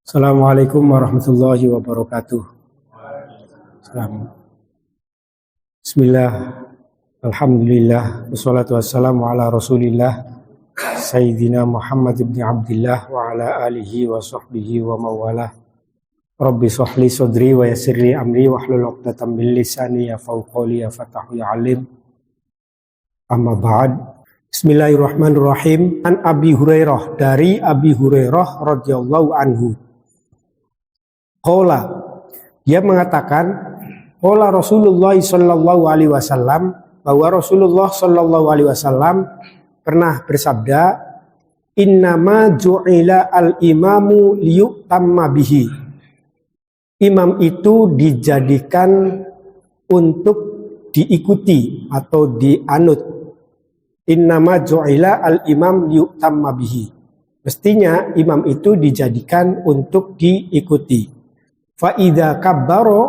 Assalamualaikum warahmatullahi wabarakatuh. Salam. Bismillah, alhamdulillah, wassalatu wassalamu ala rasulillah Sayyidina Muhammad ibn Abdillah wa ala alihi wa sahbihi wa mawalah. Rabbi sahli sadri wa yassirli amri wa hlul 'uqdatam min lisani yafqahu qawli ya fatahu ya alim. Amma ba'd. Bismillahirrahmanirrahim. An Abi Hurairah, dari Abi Hurairah radhiyallahu anhu. Qala, dia mengatakan, qala Rasulullah sallallahu alaihi wasallam, bahwa Rasulullah sallallahu alaihi wasallam pernah bersabda, innama ju'ila al-imamu liyutamma bihi. Imam itu dijadikan untuk diikuti atau dianut. Innama ju'ila al-imam liyutamma bihi. Mestinya imam itu dijadikan untuk diikuti. Fa'idha kabbaro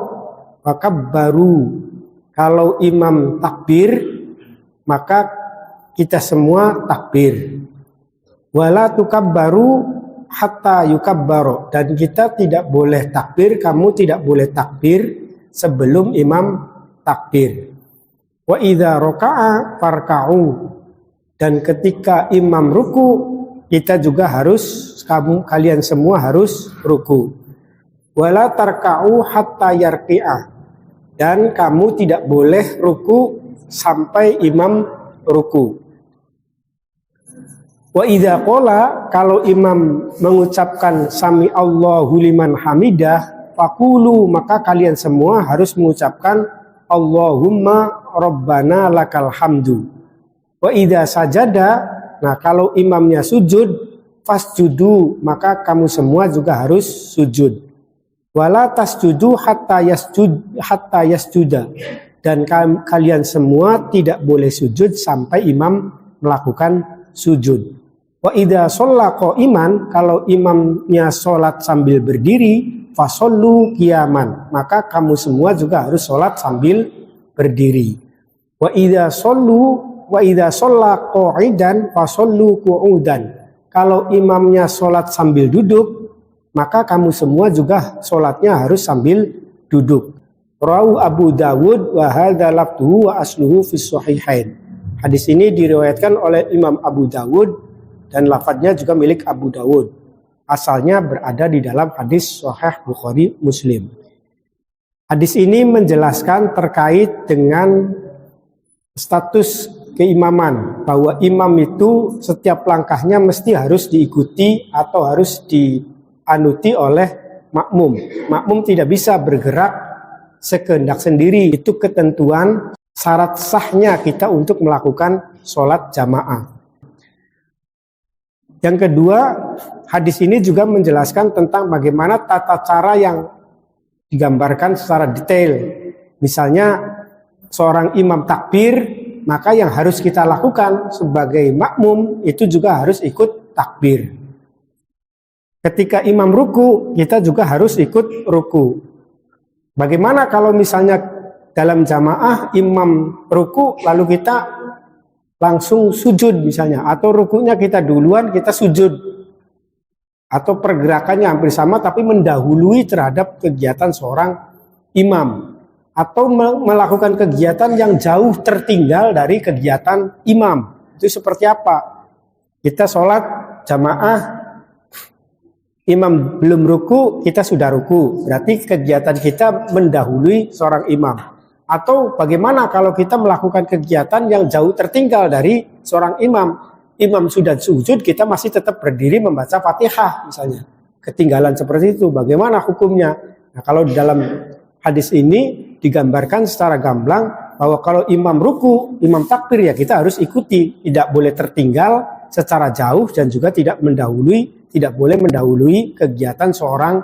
fakabbaru. Kalau imam takbir, maka kita semua takbir. Wala tukabbaru hatta yukabbaro. Dan kita tidak boleh takbir, kamu tidak boleh takbir sebelum imam takbir. Wa idza raka'a farka'u. Dan ketika imam ruku, kita juga harus, kalian semua harus ruku. Wala tarka'u hatta yarki'a. Dan kamu tidak boleh ruku sampai imam ruku. Wa idza qala, kalau imam mengucapkan sami Allahu liman hamidah, faqulu, maka kalian semua harus mengucapkan Allahumma rabbana lakal hamdu. Wa idza sajada, nah kalau imamnya sujud, fasjudu, maka kamu semua juga harus sujud. Wala tasjudu hatta yasjuda. Dan kalian semua tidak boleh sujud sampai imam melakukan sujud. Wa idza shalla qa'iman, kalau imamnya sholat sambil berdiri, fasallu qiyaman, maka kamu semua juga harus sholat sambil berdiri. Wa idza shalla qa'idan fasallu qu'udan. Kalau imamnya sholat sambil duduk, maka kamu semua juga sholatnya harus sambil duduk. Rawahu Abu Dawud wa hadza lafdhuhu wa asluhu fis sahihain. Hadis ini diriwayatkan oleh Imam Abu Dawud dan lafadznya juga milik Abu Dawud. Asalnya berada di dalam hadis Sahih Bukhari Muslim. Hadis ini menjelaskan terkait dengan status keimaman, bahwa imam itu setiap langkahnya mesti harus diikuti atau harus dianuti oleh makmum. Makmum tidak bisa bergerak sekehendak sendiri. Itu ketentuan syarat sahnya kita untuk melakukan sholat jamaah. Yang kedua, hadis ini juga menjelaskan tentang bagaimana tata cara yang digambarkan secara detail. Misalnya seorang imam takbir, maka yang harus kita lakukan sebagai makmum itu juga harus ikut takbir. Ketika imam ruku, kita juga harus ikut ruku. Bagaimana kalau misalnya dalam jamaah imam ruku lalu kita langsung sujud misalnya, atau rukunya kita duluan kita sujud, atau pergerakannya hampir sama tapi mendahului terhadap kegiatan seorang imam, atau melakukan kegiatan yang jauh tertinggal dari kegiatan imam. Itu seperti apa? Kita sholat jamaah, imam belum ruku, kita sudah ruku. Berarti kegiatan kita mendahului seorang imam. Atau bagaimana kalau kita melakukan kegiatan yang jauh tertinggal dari seorang imam? Imam sudah sujud, kita masih tetap berdiri membaca Fatihah misalnya. Ketinggalan seperti itu, bagaimana hukumnya? Nah, kalau di dalam hadis ini digambarkan secara gamblang bahwa kalau imam ruku, imam takbir, ya kita harus ikuti. Tidak boleh tertinggal secara jauh dan juga tidak boleh mendahului kegiatan seorang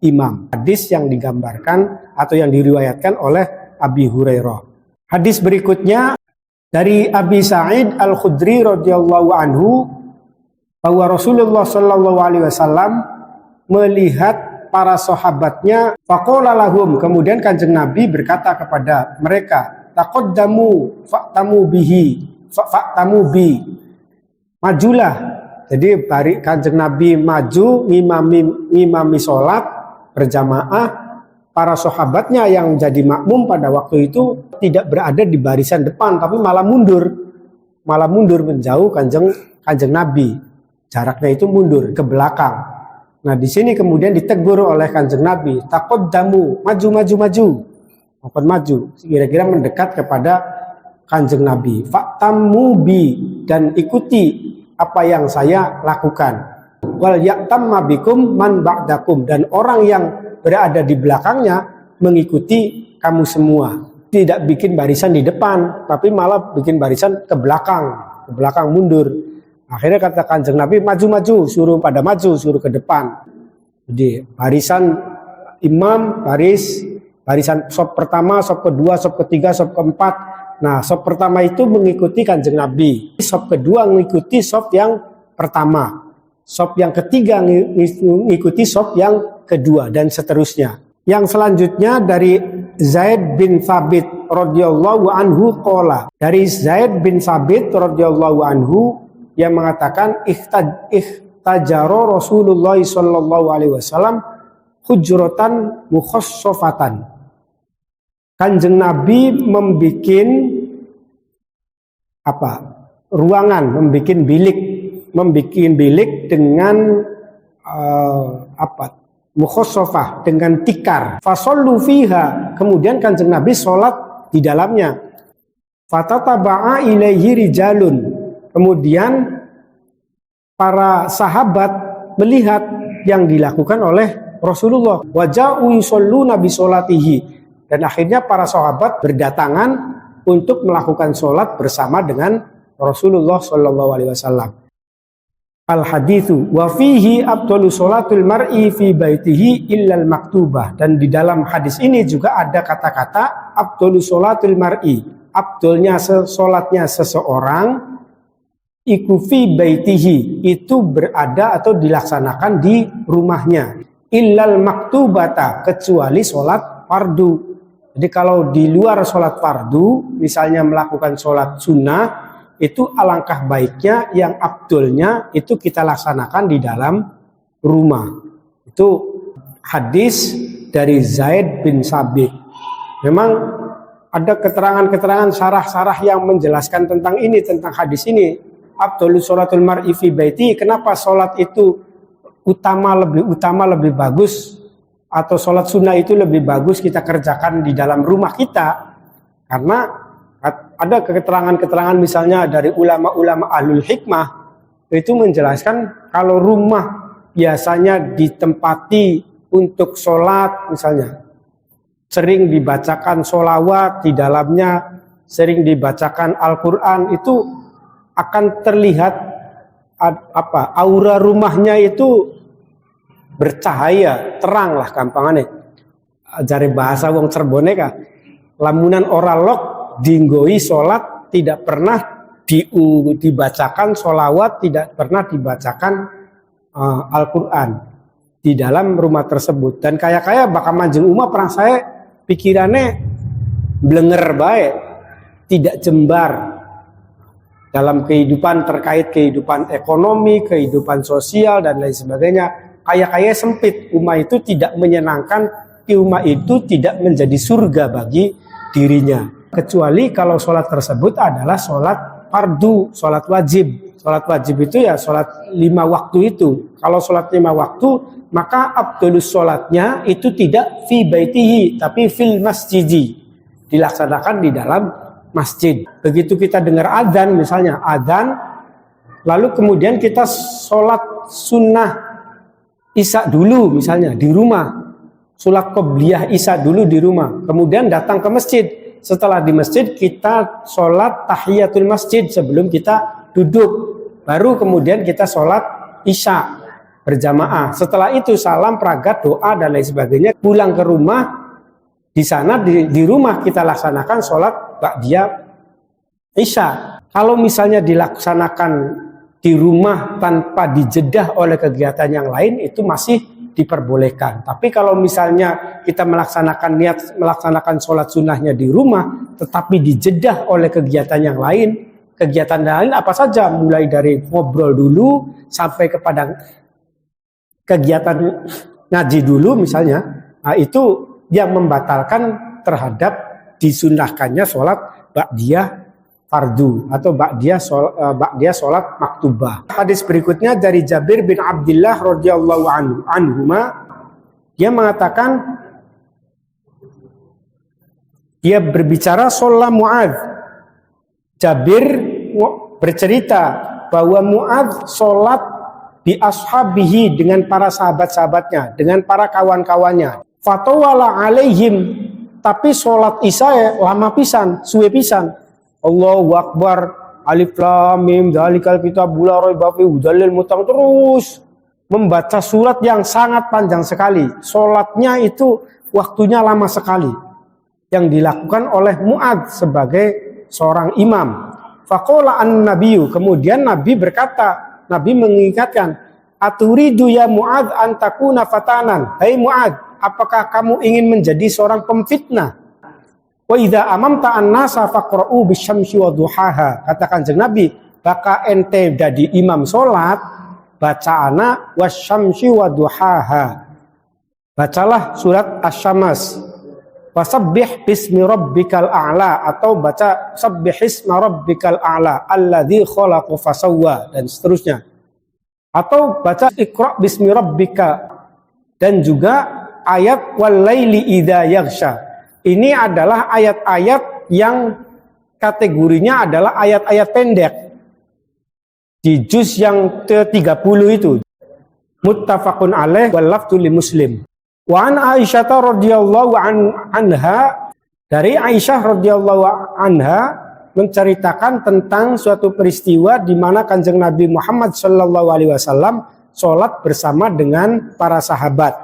imam. Hadis yang digambarkan atau yang diriwayatkan oleh Abi Hurairah. Hadis berikutnya dari Abi Sa'id Al-Khudri radhiyallahu anhu, bahwa Rasulullah sallallahu alaihi wasallam melihat para sahabatnya, faqala lahum, kemudian Kanjeng Nabi berkata kepada mereka, taqaddamu fa'tamu bi, majulah Jadi Kanjeng Nabi maju ngimami sholat berjamaah, para sahabatnya yang jadi makmum pada waktu itu tidak berada di barisan depan, tapi malah mundur menjauh Kanjeng Nabi. Jaraknya itu mundur ke belakang. Nah, di sini kemudian ditegur oleh Kanjeng Nabi, taqaddamu, maju, kira-kira mendekat kepada Kanjeng Nabi. Fa'tammu bi, dan ikuti apa yang saya lakukan. Wal ya'tamma bikum man ba'dakum, dan orang yang berada di belakangnya mengikuti kamu semua. Tidak bikin barisan di depan, tapi malah bikin barisan ke belakang mundur. Akhirnya kata Kanjeng Nabi, maju, suruh pada maju, suruh ke depan. Jadi barisan imam, barisan sop pertama, sop kedua, sop ketiga, sop keempat. Nah, sop pertama itu mengikuti Kanjeng Nabi. Sop kedua mengikuti sop yang pertama. Sop yang ketiga mengikuti sop yang kedua, dan seterusnya. Yang selanjutnya dari Zaid bin Thabit radhiyallahu anhu qala. Dari Zaid bin Thabit radhiyallahu anhu yang mengatakan ihtajaro Rasulullah sallallahu alaihi wasallam hujratan mukhassafatan. Kanjeng Nabi membikin ruangan, membikin bilik dengan mukhassafah, dengan tikar. Fasallu fiha, kemudian Kanjeng Nabi sholat di dalamnya. Fatataba'a ilaihi rijalun, kemudian para sahabat melihat yang dilakukan oleh Rasulullah. Waja'u yusalluna bi sholatihi, dan akhirnya para sahabat berdatangan untuk melakukan sholat bersama dengan Rasulullah Shallallahu Alaihi Wasallam. Al hadithu wa fihi abdulu sholatul mar'i fi baitihi illal maktubah, dan di dalam hadis ini juga ada kata-kata abdulu sholatul mar'i, abdulnya sholatnya seseorang, iku fi baitihi, itu berada atau dilaksanakan di rumahnya, illal maktubata, kecuali sholat fardu. Jadi kalau di luar sholat fardu, misalnya melakukan sholat sunnah, itu alangkah baiknya yang abdulnya itu kita laksanakan di dalam rumah. Itu hadis dari Zaid bin Thabit. Memang ada keterangan-keterangan syarah-syarah yang menjelaskan tentang ini, tentang hadis ini. Abdul sholatul mar'i fi baiti, kenapa sholat itu lebih utama, lebih bagus, atau sholat sunnah itu lebih bagus kita kerjakan di dalam rumah kita? Karena ada keterangan-keterangan misalnya dari ulama-ulama ahlul hikmah, itu menjelaskan kalau rumah biasanya ditempati untuk sholat, misalnya sering dibacakan sholawat di dalamnya, sering dibacakan Al-Quran, itu akan terlihat aura rumahnya itu bercahaya, terang lah gampangannya. Jari bahasa wong Cirebone kah, lamunan ora lok dinggoi sholat, tidak pernah dibacakan sholawat, tidak pernah dibacakan Al-Quran di dalam rumah tersebut. Dan kaya bakal manjeng umah perang saya pikirannya blenger baik, tidak jembar dalam kehidupan terkait kehidupan ekonomi, kehidupan sosial dan lain sebagainya. Kaya sempit, umah itu tidak menyenangkan, umah itu tidak menjadi surga bagi dirinya. Kecuali kalau sholat tersebut adalah sholat fardu, sholat wajib. Sholat wajib itu ya sholat 5 waktu itu. Kalau sholat 5 waktu, maka abdulus sholatnya itu tidak fi baitihi, tapi fil masjidi, dilaksanakan di dalam masjid. Begitu kita dengar adzan, misalnya adzan, lalu kemudian kita sholat sunnah isya dulu misalnya di rumah, sholat qobliyah isya dulu di rumah, kemudian datang ke masjid. Setelah di masjid kita sholat tahiyatul masjid sebelum kita duduk, baru kemudian kita sholat isya berjamaah. Setelah itu salam, pragat, doa dan lain sebagainya, pulang ke rumah. Di sana di rumah kita laksanakan sholat ba'diyah isya. Kalau misalnya dilaksanakan di rumah tanpa dijedah oleh kegiatan yang lain, itu masih diperbolehkan. Tapi kalau misalnya kita melaksanakan sholat sunnahnya di rumah, tetapi dijedah oleh kegiatan yang lain, kegiatan lain apa saja, mulai dari ngobrol dulu sampai kepada kegiatan ngaji dulu misalnya. Nah, itu yang membatalkan terhadap disunahkannya sholat ba'diyah fardu atau ba'diyah sholat maktubah. Hadis berikutnya dari Jabir bin Abdullah radhiyallahu anhuma, dia mengatakan, dia berbicara sholat Mu'adz. Jabir bercerita bahwa Mu'adz sholat bi ashabihi dengan para sahabat-sahabatnya, dengan para kawan-kawannya. Fatawala alaihim, tapi sholat isya lama pisan, suwe pisan. Allahu Akbar, alif lam mim, dzalikal kitabul la raiba fihi hudal muttaqin, terus membaca surat yang sangat panjang sekali. Sholatnya itu waktunya lama sekali, yang dilakukan oleh Mu'adz sebagai seorang imam. Faqala an-nabiyyu, kemudian Nabi berkata, Nabi mengingatkan, aturidu ya Mu'adz an takuna fatanan. Hai Mu'adz, apakah kamu ingin menjadi seorang pemfitnah? Wa idza amamta an-nasa faqra'u bisyamsi wa duhaha. Katakan Kanjeng Nabi, baka ente jadi imam salat, bacaana wasyamsi wa duhaha. Bacalah surat Asy-Syams. Wasabbih bismi rabbikal a'la, atau baca sabbihisma rabbikal a'la alladzi khalaqa fasawwa, dan seterusnya. Atau baca Iqra bismi rabbika, dan juga ayat walaili idza yaghsha. Ini adalah ayat-ayat yang kategorinya adalah ayat-ayat pendek di juz yang ke-30 itu. Muttafaqun alaih wal lafdzu li Muslim. Wa an Aisyah radhiyallahu anha, dari Aisyah radhiyallahu anha menceritakan tentang suatu peristiwa di mana Kanjeng Nabi Muhammad sallallahu alaihi wasallam sholat bersama dengan para sahabat,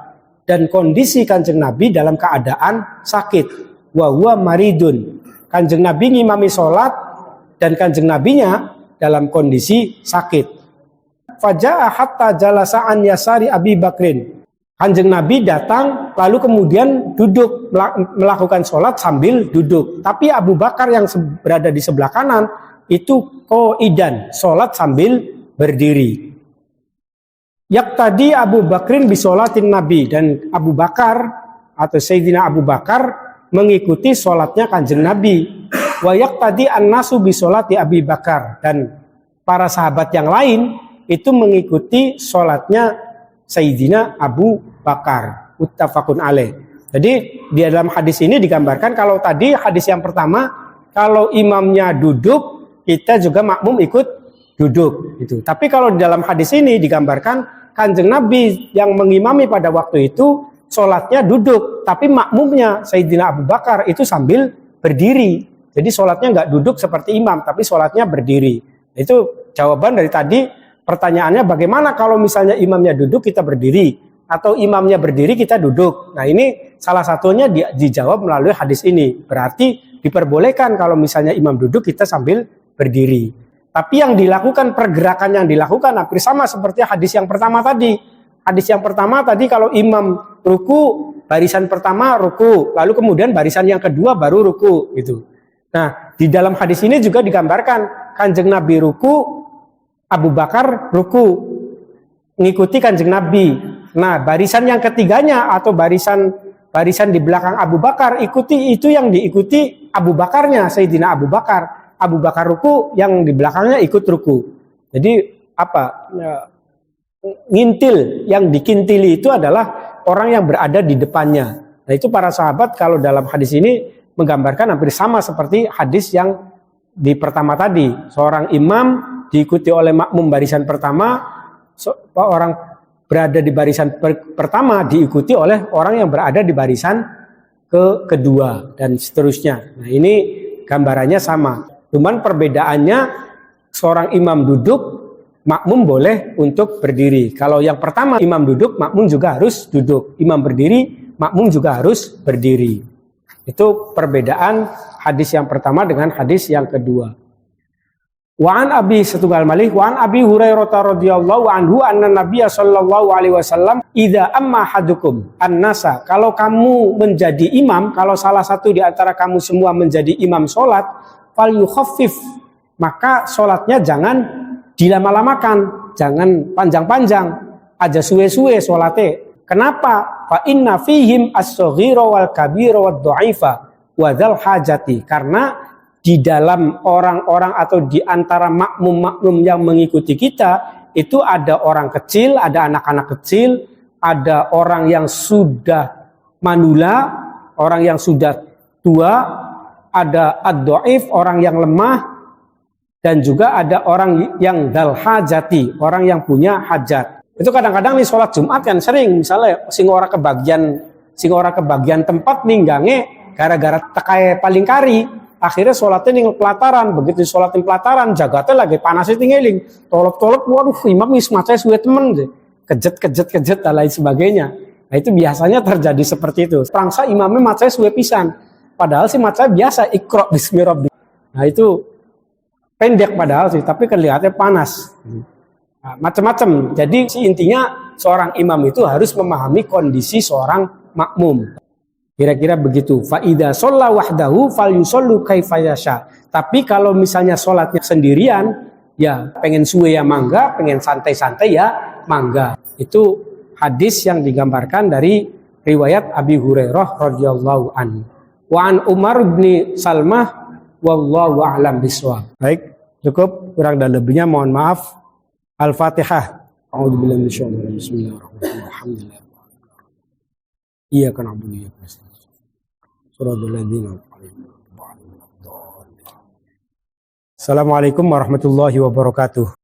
dan kondisi Kanjeng Nabi dalam keadaan sakit. Wa huwa maridun. Kanjeng Nabi ngimami sholat dan Kanjeng Nabinya dalam kondisi sakit. Faja'a hatta jalasa an yasari Abi Bakrin. Kanjeng Nabi datang lalu kemudian duduk melakukan sholat sambil duduk. Tapi Abu Bakar yang berada di sebelah kanan itu qaidan, sholat sambil berdiri. Yaqtadi Abu Bakrin bisolatin Nabi, dan Abu Bakar atau Sayyidina Abu Bakar mengikuti sholatnya Kanjeng Nabi. Wa yaqtadi an-nasu bisolati Abi Bakar, dan para sahabat yang lain itu mengikuti sholatnya Sayyidina Abu Bakar. Muttafaqun alaih. Jadi di dalam hadis ini digambarkan, kalau tadi hadis yang pertama kalau imamnya duduk kita juga makmum ikut duduk gitu. Tapi kalau di dalam hadis ini digambarkan Kanjeng Nabi yang mengimami pada waktu itu sholatnya duduk, tapi makmumnya Sayyidina Abu Bakar itu sambil berdiri. Jadi sholatnya nggak duduk seperti imam, tapi sholatnya berdiri. Itu jawaban dari tadi. Pertanyaannya, bagaimana kalau misalnya imamnya duduk kita berdiri, atau imamnya berdiri kita duduk? Nah, ini salah satunya dijawab melalui hadis ini. Berarti diperbolehkan kalau misalnya imam duduk kita sambil berdiri. Tapi yang dilakukan, pergerakan yang dilakukan hampir sama seperti hadis yang pertama tadi. Hadis yang pertama tadi kalau imam ruku, barisan pertama ruku, lalu kemudian barisan yang kedua baru ruku gitu. Nah, di dalam hadis ini juga digambarkan Kanjeng Nabi ruku, Abu Bakar ruku, mengikuti Kanjeng Nabi. Nah, barisan yang ketiganya atau barisan di belakang Abu Bakar, ikuti itu yang diikuti Abu Bakarnya, Sayyidina Abu Bakar. Abu Bakar ruku, yang di belakangnya ikut ruku. Jadi apa? Ngintil, yang dikintili itu adalah orang yang berada di depannya. Nah, itu para sahabat kalau dalam hadis ini menggambarkan hampir sama seperti hadis yang di pertama tadi. Seorang imam diikuti oleh makmum barisan pertama, orang berada di barisan pertama diikuti oleh orang yang berada di barisan kedua, dan seterusnya. Nah, ini gambarannya sama. Cuman perbedaannya, seorang imam duduk, makmum boleh untuk berdiri. Kalau yang pertama imam duduk, makmum juga harus duduk. Imam berdiri, makmum juga harus berdiri. Itu perbedaan hadis yang pertama dengan hadis yang kedua. Wa an Abi setunggal malih wa an Abi Hurairah radhiyallahu anhu anna Nabiy sallallahu alaihi wasallam idza amma hadukum an-nasa, kalau kamu menjadi imam, kalau salah satu di antara kamu semua menjadi imam salat, fal yukhaffif, maka sholatnya jangan dilama-lamakan, jangan panjang-panjang, aja suwe-suwe sholatnya. Kenapa? Fa inna fihim as-saghira wal kabira wad dha'ifa wa dzal hajati. Karena di dalam orang-orang atau di antara makmum-makmum yang mengikuti kita itu ada orang kecil, ada anak-anak kecil, ada orang yang sudah manula, orang yang sudah tua, ada ad-dhaif, orang yang lemah, dan juga ada orang yang dal hajati, orang yang punya hajat. Itu kadang-kadang nih sholat Jumat kan sering misalnya sing ora kebagian tempat minggange gara-gara tekai paling kari, akhirnya sholatnya ning pelataran. Begitu sholatin pelataran jagatnya lagi panasnya tinggaling tolop-tolop, waduh imam wis macai suwe temen deh, kejet dan lain sebagainya. Nah itu biasanya terjadi seperti itu. Prangsa imamnya macai suwe pisan, padahal si macai biasa ikra bismi rabbi. Nah itu pendek padahal sih, tapi kelihatannya panas. Nah, macam-macam. Jadi intinya seorang imam itu harus memahami kondisi seorang makmum. Kira-kira begitu. Fa idza shalla wahdahu falyusallu kaifa yasha. Tapi kalau misalnya sholatnya sendirian, ya pengen suwe ya mangga, pengen santai-santai ya mangga. Itu hadis yang digambarkan dari riwayat Abi Hurairah radhiyallahu anhu. Wa an Umar bin Salmah wallahu a'lam bishawab. Baik, cukup, kurang dan lebihnya mohon maaf. Al-Fatihah. A'udzubillahi minasyaitonir rajim. Bismillahirrahmanirrahim. Alhamdulillah. Iyyaka na'budu wa iyyaka nasta'in. Shiratal ladzina an'amta 'alaihim. Assalamualaikum warahmatullahi wabarakatuh.